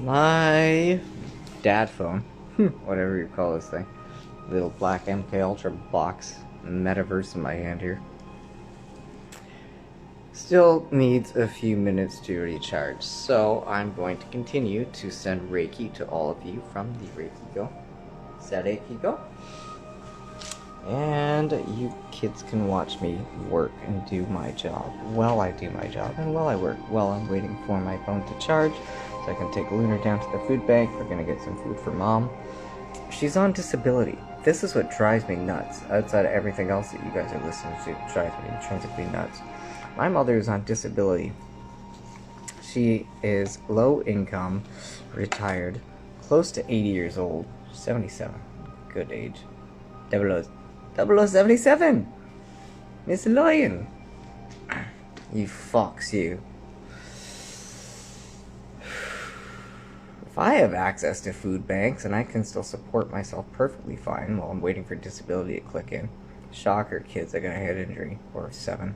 My dad phone, whatever you call this thing, little black MK Ultra box metaverse in my hand here, still needs a few minutes to recharge. So I'm going to continue to send Reiki to all of you from the Reiki Go. Reiki Go. And you kids can watch me work and do my job while I do my job and while I work, while I'm waiting for my phone to charge so I can take Lunar down to the food bank. We're gonna get some food for Mom. She's on disability. This is what drives me nuts. Outside of everything else that you guys are listening to, it drives me intrinsically nuts. My mother is on disability. She is low income, retired, close to 80 years old, 77. Good age. 0077! Miss Lion! You fox, you. If I have access to food banks and I can still support myself perfectly fine while I'm waiting for disability to click in. Shocker, kids, I got a head injury. Or 7.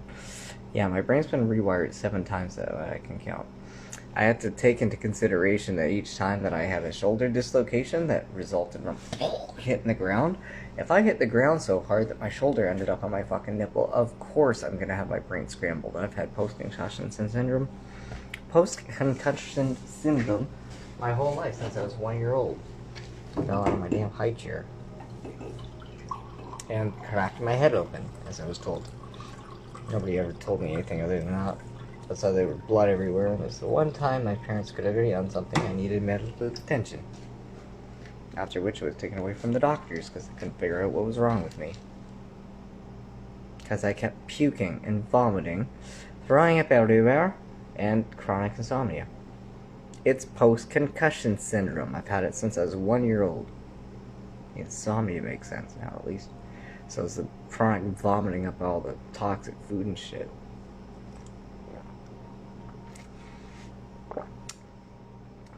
Yeah, my brain's been rewired 7 times that I can count. I had to take into consideration that each time that I had a shoulder dislocation that resulted from hitting the ground, if I hit the ground so hard that my shoulder ended up on my fucking nipple, of course I'm gonna have my brain scrambled. I've had post-concussion syndrome my whole life since I was 1 year old. I fell out of my damn high chair and cracked my head open, as I was told. Nobody ever told me anything other than that. That's how there was blood everywhere, and it was the one time my parents could agree on something I needed medical attention. After which it was taken away from the doctors because they couldn't figure out what was wrong with me. Because I kept puking and vomiting, throwing up everywhere, and chronic insomnia. It's post-concussion syndrome. I've had it since I was 1 year old. Insomnia makes sense now, at least. So it's the chronic vomiting up all the toxic food and shit.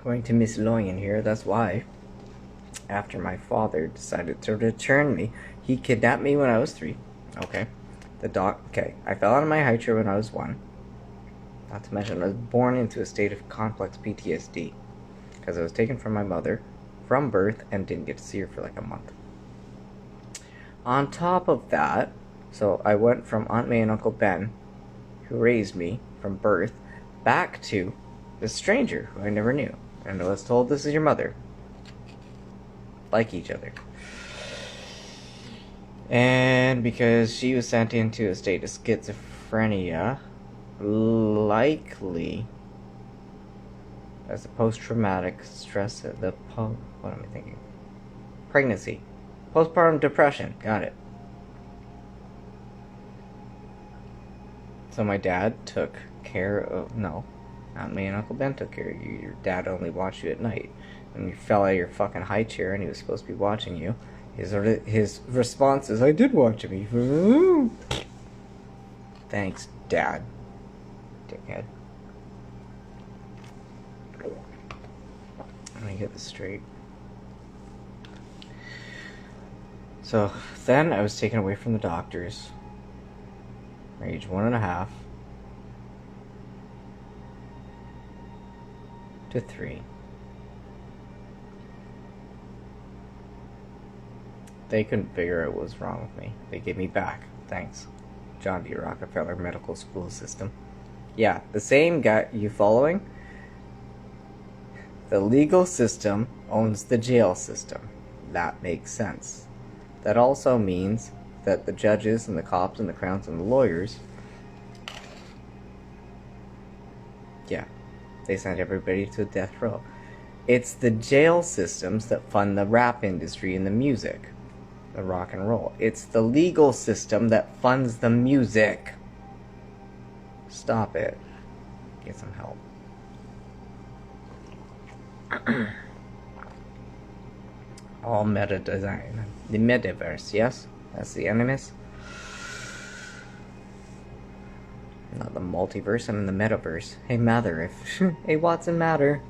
Going to Miss Loyan here, that's why. After my father decided to return me, he kidnapped me when I was 3. Okay. I fell out of my high chair when I was 1. Not to mention, I was born into a state of complex PTSD. Because I was taken from my mother from birth and didn't get to see her for like a month. On top of that, so I went from Aunt May and Uncle Ben, who raised me from birth, back to this stranger who I never knew. And I was told, this is your mother. Like each other. And because she was sent into a state of schizophrenia, likely as a post-traumatic stress, what am I thinking? Pregnancy. Postpartum depression. Got it. So my dad took care of, Aunt May and Uncle Ben took care of you. Your dad only watched you at night. When you fell out of your fucking high chair and he was supposed to be watching you, his response is, I did watch him. Thanks, Dad. Dickhead. Let me get this straight. So then I was taken away from the doctors, age 1.5 to 3. They couldn't figure out what was wrong with me. They gave me back. Thanks. John D. Rockefeller Medical School System. Yeah, the same guy you following? The legal system owns the jail system. That makes sense. That also means that the judges and the cops and the crowns and the lawyers, yeah, they send everybody to death row. It's the jail systems that fund the rap industry and the music, the rock and roll. It's the legal system that funds the music. Stop it. Get some help. All meta design. The metaverse, yes? That's the Animus. Not the multiverse, I'm in the metaverse. Hey Mather, hey Watson Mather.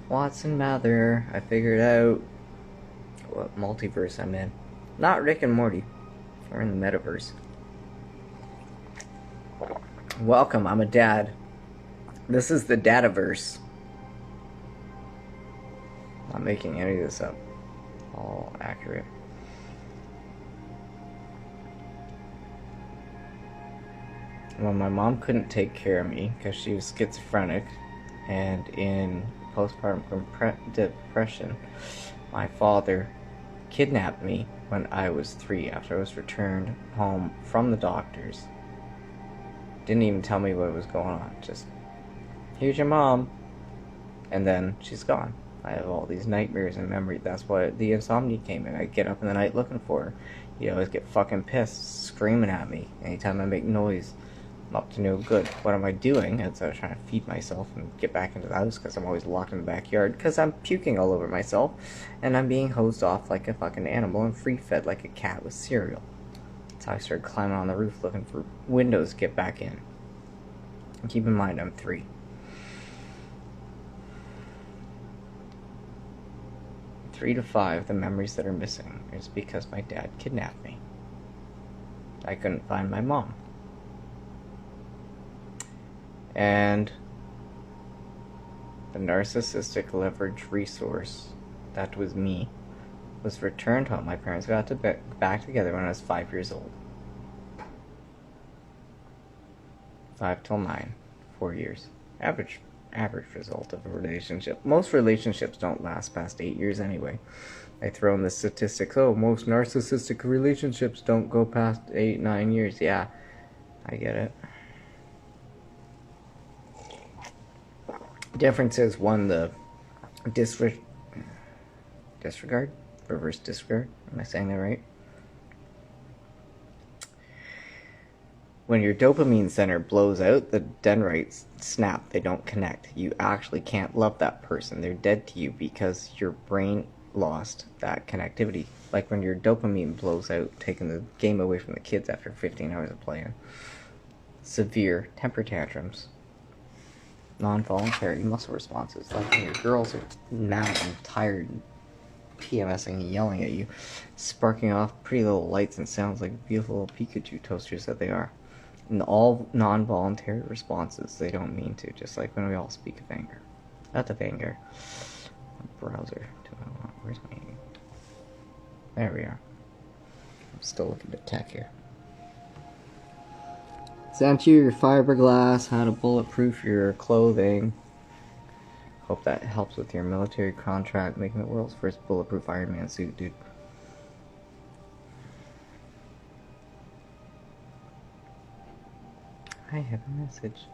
Watson Mather. I figured out what multiverse I'm in. Not Rick and Morty. We're in the metaverse. Welcome, I'm a dad. This is the Dataverse. Not making any of this up. All accurate. Well, my mom couldn't take care of me because she was schizophrenic and in postpartum depression. My father kidnapped me when I was 3 after I was returned home from the doctors. Didn't even tell me what was going on. Just, here's your mom. And then she's gone. I have all these nightmares and memories. That's why the insomnia came in. I get up in the night looking for her. You always get fucking pissed, screaming at me anytime I make noise. I'm up to no good. What am I doing? As I was trying to feed myself and get back into the house because I'm always locked in the backyard because I'm puking all over myself and I'm being hosed off like a fucking animal and free fed like a cat with cereal. That's how I started climbing on the roof looking for windows to get back in. And keep in mind, I'm 3. 3 to 5, the memories that are missing is because my dad kidnapped me. I couldn't find my mom. And the narcissistic leverage resource, that was me, was returned home. My parents got to back together when I was 5 years old. 5 till 9, 4 years. Average result of a relationship. Most relationships don't last past 8 years anyway. I throw in the statistics, oh, most narcissistic relationships don't go past 8, 9 years. Yeah, I get it. Difference is, one, the disregard? Reverse disregard? Am I saying that right? When your dopamine center blows out, the dendrites snap. They don't connect. You actually can't love that person. They're dead to you because your brain lost that connectivity. Like when your dopamine blows out, taking the game away from the kids after 15 hours of playing. Severe temper tantrums. Non-voluntary muscle responses. Like when your girls are mad and tired and PMSing and yelling at you, sparking off pretty little lights and sounds like beautiful little Pikachu toasters that they are. And all non-voluntary responses, they don't mean to, just like when we all speak of anger. Not of anger. Browser. Where's my... There we are. I'm still looking at tech here. Your fiberglass, how to bulletproof your clothing. Hope that helps with your military contract, making the world's first bulletproof Iron Man suit, dude. I have a message.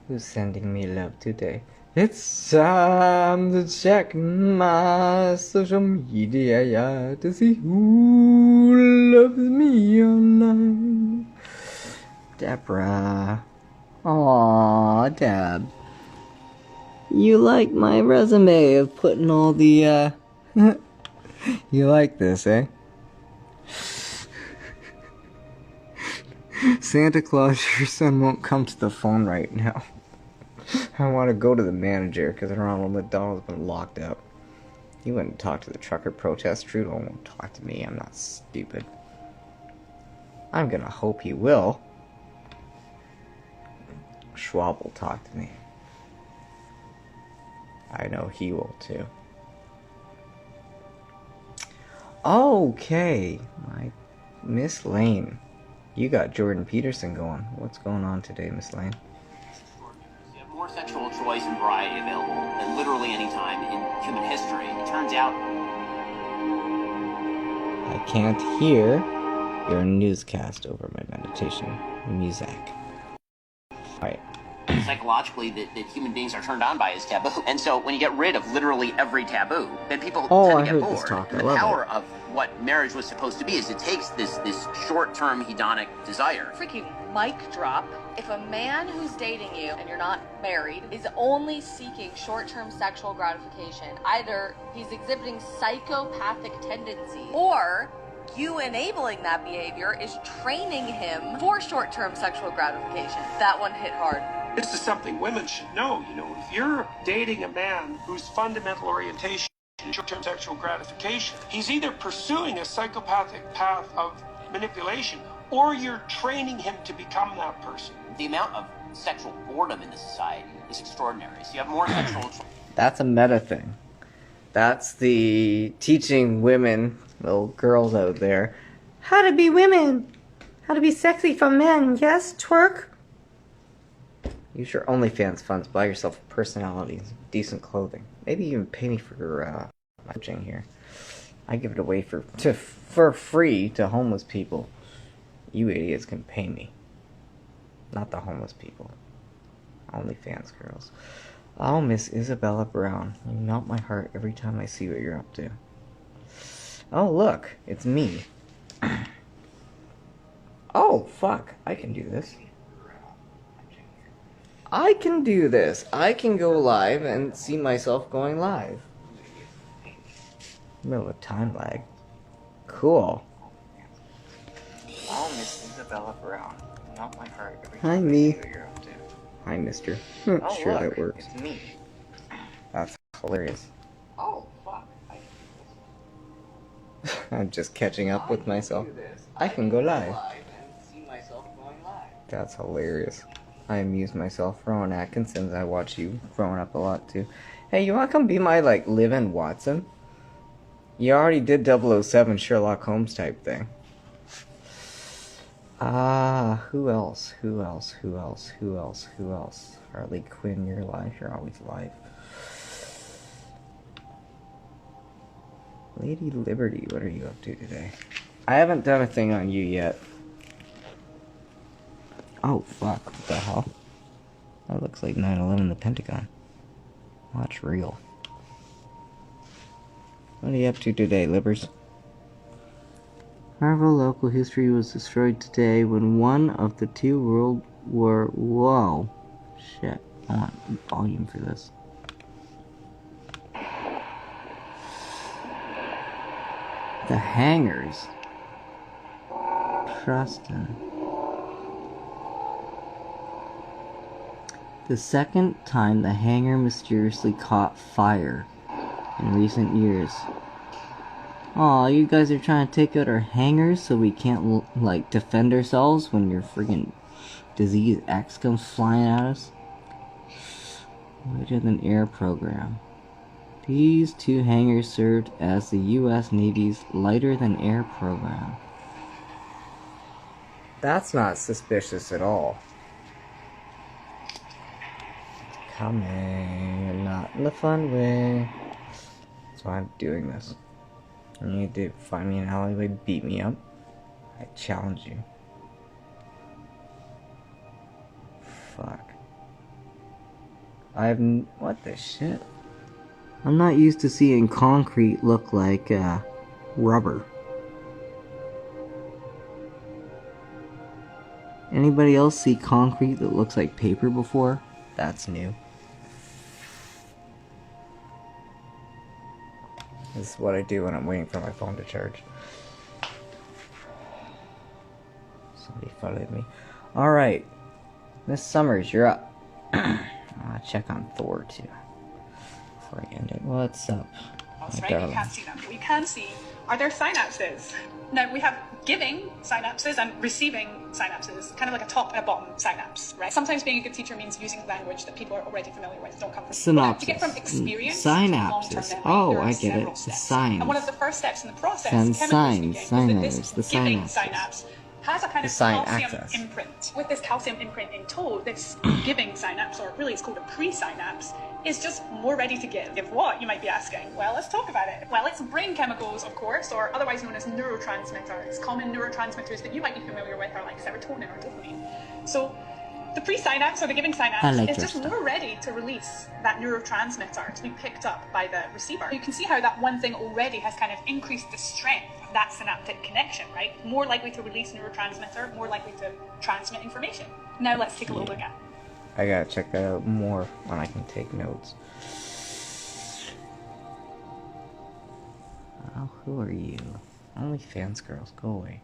Who's sending me love today? It's time to check my social media, yeah, to see who loves me online. Deborah. Aww, Deb. You like my resume of putting all the, You like this, eh? Santa Claus, your son won't come to the phone right now. I want to go to the manager because Ronald McDonald's been locked up. He wouldn't talk to the trucker protest. Trudeau won't talk to me. I'm not stupid. I'm gonna hope he will. Schwab will talk to me. I know he will too. Okay, my Miss Lane. You got Jordan Peterson going. What's going on today, Miss Lane? You have more sexual choice and variety available than literally any time in human history. It turns out... I can't hear your newscast over my meditation music. Alright. Psychologically, that human beings are turned on by is taboo. And so when you get rid of literally every taboo, then people tend to get bored. This talk. And the power of what marriage was supposed to be is it takes this short-term hedonic desire. Freaking mic drop. If a man who's dating you and you're not married is only seeking short-term sexual gratification, either he's exhibiting psychopathic tendencies or you enabling that behavior is training him for short-term sexual gratification. That one hit hard. This is something women should know, you know. If you're dating a man whose fundamental orientation is short-term sexual gratification, he's either pursuing a psychopathic path of manipulation or you're training him to become that person. The amount of sexual boredom in this society is extraordinary. So you have more sexual... That's a meta thing. That's the teaching women, little girls out there, how to be women. How to be sexy for men. Yes, twerk. Use your OnlyFans funds. Buy yourself personalities, decent clothing. Maybe even pay me for matching here. I give it away for free to homeless people. You idiots can pay me. Not the homeless people. OnlyFans girls. Oh, Miss Isabella Brown. You melt my heart every time I see what you're up to. Oh, look. It's me. Oh, fuck. I can do this. I can do this. I can go live and see myself going live. Middle of time lag. Cool. Oh, Miss Isabella Brown. Not my heart. Hi, me. Hi, mister. Oh, sure, look, that works. It's me. That's hilarious. Oh, fuck. I'm just catching up with myself. I can go live. That's hilarious. I amuse myself. Rowan Atkinson's. I watch you growing up a lot too. Hey, you wanna come be my live-in Watson? You already did 007 Sherlock Holmes type thing. Who else? Harley Quinn, you're live. You're always live. Lady Liberty, what are you up to today? I haven't done a thing on you yet. Oh, fuck. What the hell? That looks like 9/11 the Pentagon. Oh, that's real. What are you up to today, Libbers? Marvel local history was destroyed today when one of the two World War... Whoa. Shit. I want volume for this. The Hangers. Preston. The second time the hangar mysteriously caught fire in recent years. Aw, you guys are trying to take out our hangars so we can't, defend ourselves when your friggin' disease X comes flying at us? Lighter than air program. These two hangars served as the U.S. Navy's lighter than air program. That's not suspicious at all. Coming, not in the fun way. That's why I'm doing this. You need to find me an alleyway, beat me up. I challenge you. Fuck. What the shit? I'm not used to seeing concrete look like, rubber. Anybody else see concrete that looks like paper before? That's new. This is what I do when I'm waiting for my phone to charge. Somebody followed me. Alright. Miss Summers, you're up. I'll check on Thor, too. Before I end it. What's up? That's right, you can't see them. What you can see are their synapses. Now, we have giving synapses and receiving synapses, kind of like a top and a bottom synapse, right? Sometimes being a good teacher means using language that people are already familiar with, don't come from... Synopsis. To get from experience Synapses. to long-term memory, oh, I get it. The signs. And one of the first steps in the process, and chemically speaking, is that this giving synapses. synapse has a kind of calcium imprint. With this calcium imprint in tow, this giving synapse, or really it's called a pre-synapse, is just more ready to give. Give what, you might be asking? Well, let's talk about it. Well, it's brain chemicals, of course, or otherwise known as neurotransmitters. Common neurotransmitters that you might be familiar with are like serotonin or dopamine. So the pre-synapse, or the giving synapse, is just more ready to release that neurotransmitter to be picked up by the receiver. You can see how that one thing already has kind of increased the strength of that synaptic connection, right? More likely to release neurotransmitter, more likely to transmit information. Now let's take a little look at it. I gotta check that out more when I can take notes. Oh, who are you? OnlyFans girls, go away.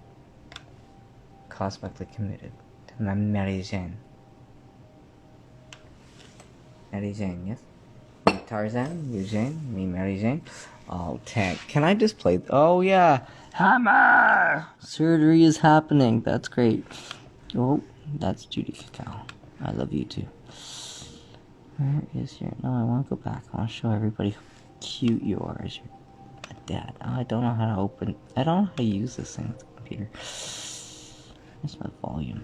Cosmically committed to Mary Jane. Mary Jane, yes? Me Tarzan, you Jane, me Mary Jane. Oh, tank. Can I just play? Oh, yeah. Hammer! Surgery is happening. That's great. Oh, that's Judy Cacao. I love you too. Where is your... No, I want to go back. I want to show everybody cute you are as your dad. Oh, I don't know how to I don't know how to use this thing with the computer. Where's my volume?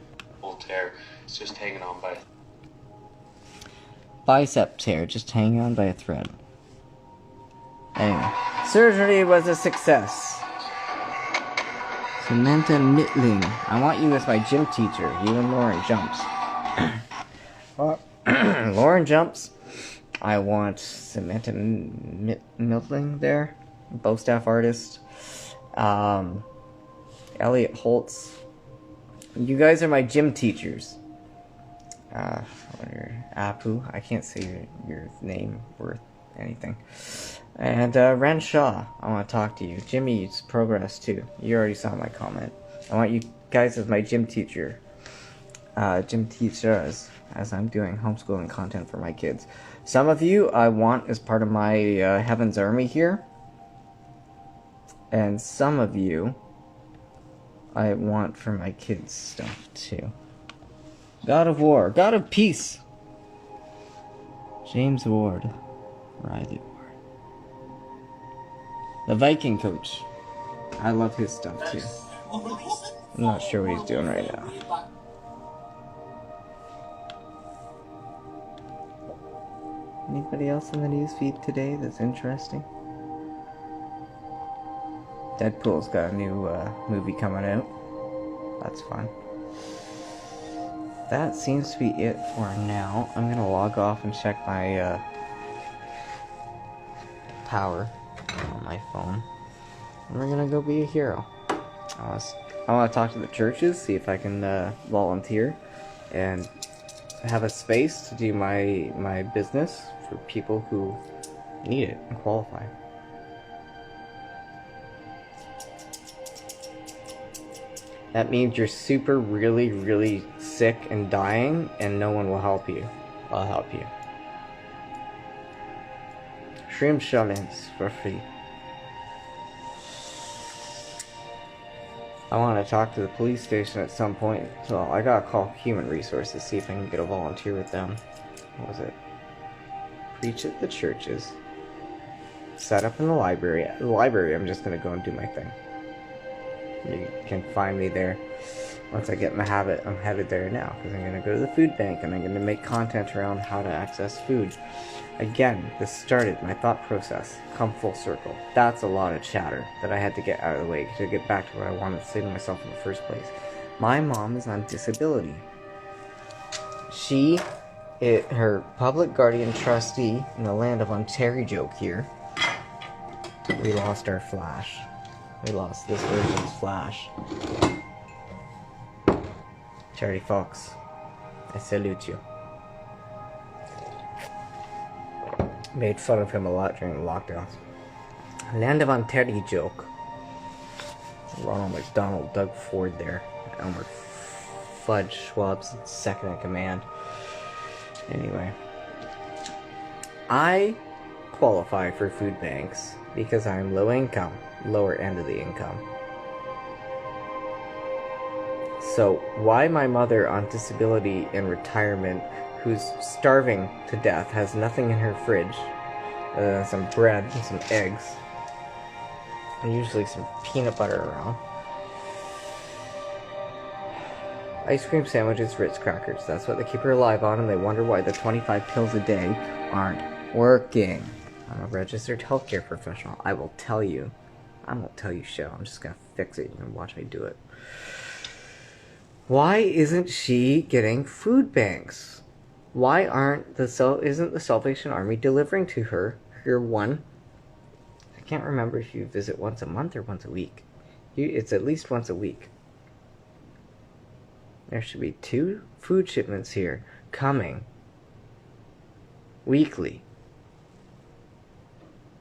Tear. It's just hanging on by. Bicep tear, just hanging on by a thread. Anyway, surgery was a success. Samantha Mitling, I want you as my gym teacher. You and Lauren Jumps. Lauren Jumps. I want Samantha Mitling there. Bow staff artist. Elliot Holtz. You guys are my gym teachers. Apu, I can't say your name worth anything. And Ren Shaw, I want to talk to you. Jimmy's progress too. You already saw my comment. I want you guys as my gym teacher. Gym teachers, as I'm doing homeschooling content for my kids. Some of you I want as part of my Heaven's Army here. And some of you I want for my kids' stuff too. God of War, God of Peace. James Ward, Riley Ward. The Viking coach. I love his stuff too. I'm not sure what he's doing right now. Anybody else in the news feed today that's interesting? Deadpool's got a new movie coming out. That's fun. That seems to be it for now. I'm gonna log off and check my power on my phone. And we're gonna go be a hero. I want to talk to the churches, see if I can volunteer and have a space to do my business for people who need it and qualify. That means you're super, really, really sick and dying, and no one will help you. I'll help you. Shrimp shellings for free. I want to talk to the police station at some point, so I gotta call Human Resources, see if I can get a volunteer with them. What was it? Preach at the churches. Set up in the library. The library, I'm just gonna go and do my thing. You can find me there. Once I get in the habit, I'm headed there now, because I'm going to go to the food bank, and I'm going to make content around how to access food. Again, this started my thought process. Come full circle. That's a lot of chatter that I had to get out of the way to get back to what I wanted to say to myself in the first place. My mom is on disability. Her public guardian trustee in the land of Ontario joke here. We lost our Flash. We lost this version's Flash. Charlie Fox, I salute you. Made fun of him a lot during the lockdowns. Land of Ontario joke. Ronald McDonald, Doug Ford there. Elmer Fudge Schwab's second in command. Anyway. I qualify for food banks because I'm low income. Lower end of the income. So why my mother on disability and retirement, who's starving to death, has nothing in her fridge, some bread and some eggs, and usually some peanut butter around, ice cream sandwiches, Ritz crackers. That's what they keep her alive on, and they wonder why the 25 pills a day aren't working. I'm a registered healthcare professional. I will tell you. I won't tell you shit. I'm just gonna fix it. You can watch me do it. Why isn't she getting food banks? Why isn't the Salvation Army delivering to her one? I can't remember if you visit once a month or once a week. It's at least once a week. There should be 2 food shipments here coming weekly.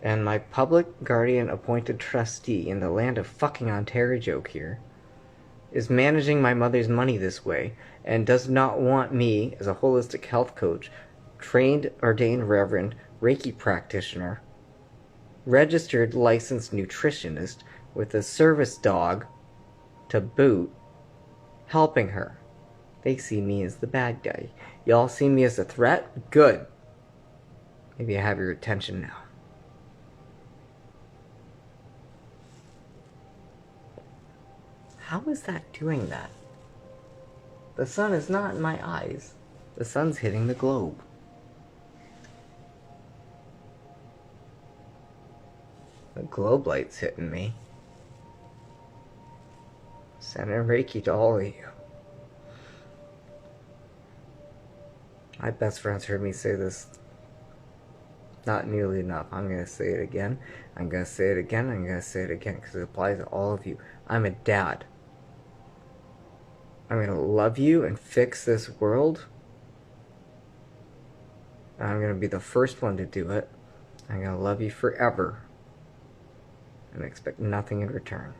And my public guardian appointed trustee in the land of fucking Ontario joke here is managing my mother's money this way and does not want me as a holistic health coach, trained, ordained reverend, Reiki practitioner, registered licensed nutritionist with a service dog to boot, helping her. They see me as the bad guy. Y'all see me as a threat? Good. Maybe I have your attention now. How is that doing that? The sun is not in my eyes. The sun's hitting the globe. The globe light's hitting me. Sending Reiki to all of you. My best friends heard me say this not nearly enough. I'm going to say it again. I'm going to say it again. I'm going to say it again because it applies to all of you. I'm a dad. I'm going to love you and fix this world. I'm going to be the first one to do it. I'm going to love you forever. And expect nothing in return.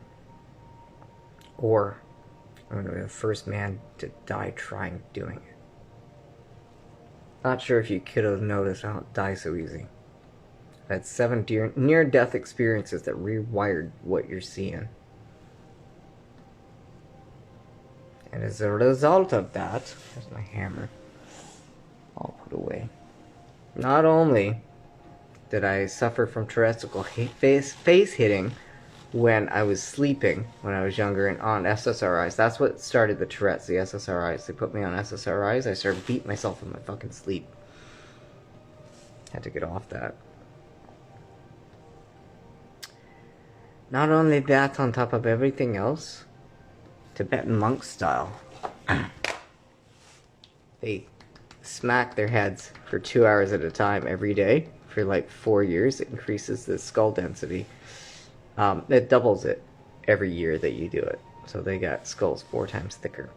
Or I'm going to be the first man to die trying doing it. Not sure if you could have noticed I don't die so easy. I had 7 near-death experiences that rewired what you're seeing. And as a result of that, here's my hammer. I'll put away. Not only did I suffer from terrestrial face hitting when I was sleeping when I was younger and on SSRIs. That's what started the Tourette's, the SSRIs. They put me on SSRIs. I started beating myself in my fucking sleep. Had to get off that. Not only that, on top of everything else, Tibetan monk style. They smack their heads for 2 hours at a time every day for like 4 years. It increases the skull density. It doubles it every year that you do it. So they got skulls 4 times thicker.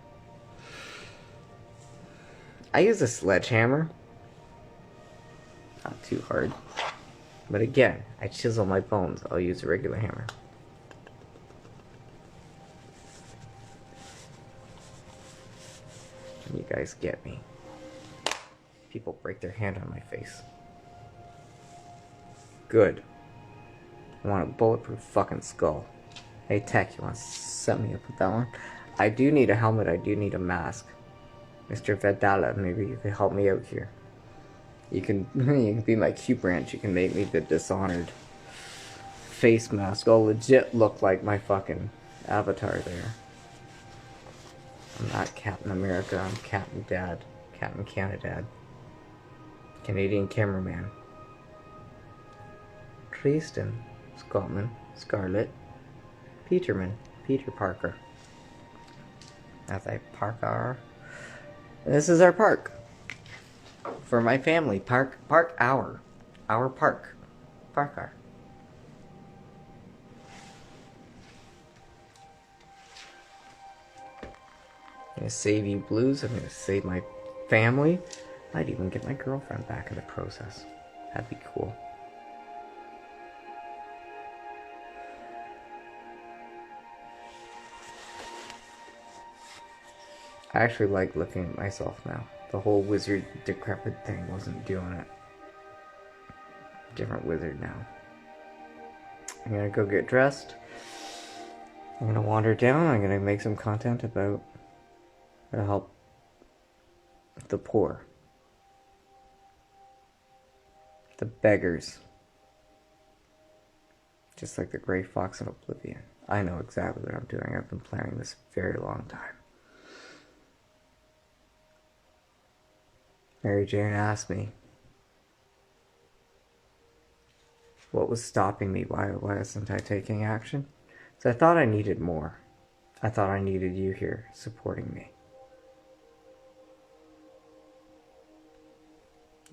I use a sledgehammer. Not too hard. But again, I chisel my bones. I'll use a regular hammer. You guys get me. People break their hand on my face. Good. I want a bulletproof fucking skull. Hey Tech, you want to set me up with that one? I do need a helmet, I do need a mask. Mr. Vedala, maybe you can help me out here. You can be my Q branch, you can make me the Dishonored face mask. I'll legit look like my fucking avatar there. I'm not Captain America, I'm Captain Dad. Captain Canada. Canadian cameraman. Tristan, Scotland, Scarlet, Peterman, Peter Parker. As I park our... This is our park. For my family, park our park. Park our. I'm gonna save you blues, I'm gonna save my family. Might even get my girlfriend back in the process. That'd be cool. I actually like looking at myself now. The whole wizard decrepit thing wasn't doing it. Different wizard now. I'm gonna go get dressed. I'm gonna wander down. I'm gonna make some content about how to help the poor. The beggars. Just like the Grey Fox in Oblivion. I know exactly what I'm doing. I've been planning this a very long time. Mary Jane asked me what was stopping me, why wasn't I taking action? So I thought I needed more. I thought I needed you here supporting me.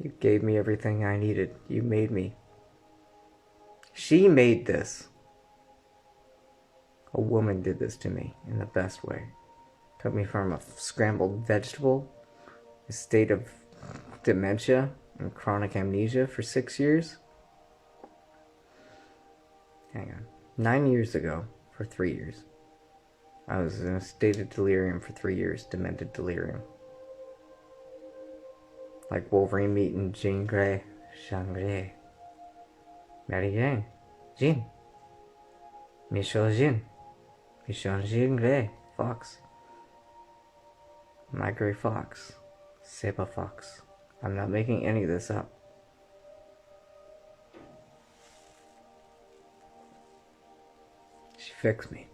You gave me everything I needed. You made me. She made this. A woman did this to me in the best way. Took me from a scrambled vegetable, a state of dementia and chronic amnesia for 6 years. Hang on. 9 years ago, for 3 years. I was in a state of delirium for 3 years, demented delirium. Like Wolverine meeting Jean Grey. Jean Grey. Mary Jane. Jean. Michelle Jean. Michelle Jean Grey. Fox. My Grey Fox. Saber Fox. I'm not making any of this up. She fixed me.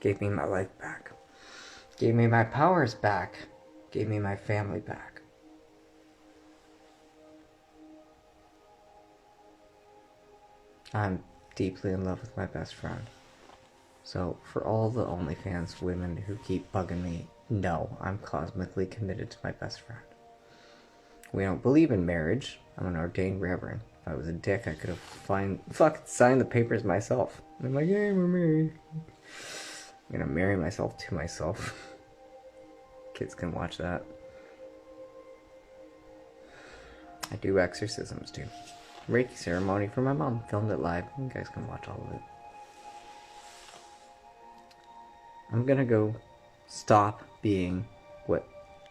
Gave me my life back. Gave me my powers back. Gave me my family back. I'm deeply in love with my best friend. So, for all the OnlyFans women who keep bugging me, no, I'm cosmically committed to my best friend. We don't believe in marriage. I'm an ordained reverend. If I was a dick, I could have fucking signed the papers myself. I'm like, yeah, we're married. I'm gonna marry myself to myself. Kids can watch that. I do exorcisms too. Reiki ceremony for my mom. Filmed it live. You guys can watch all of it. I'm gonna go stop being what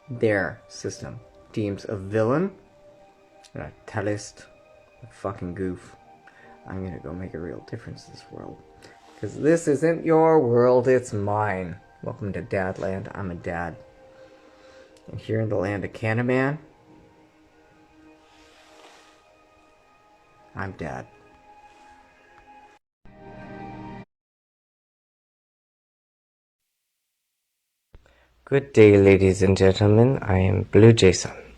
their system deems a villain and a terrorist, a fucking goof. I'm gonna go make a real difference in this world. Because this isn't your world, it's mine. Welcome to Dadland. I'm a dad. And here in the land of Canaman, I'm dad. Good day, ladies and gentlemen. I am Blue Jason.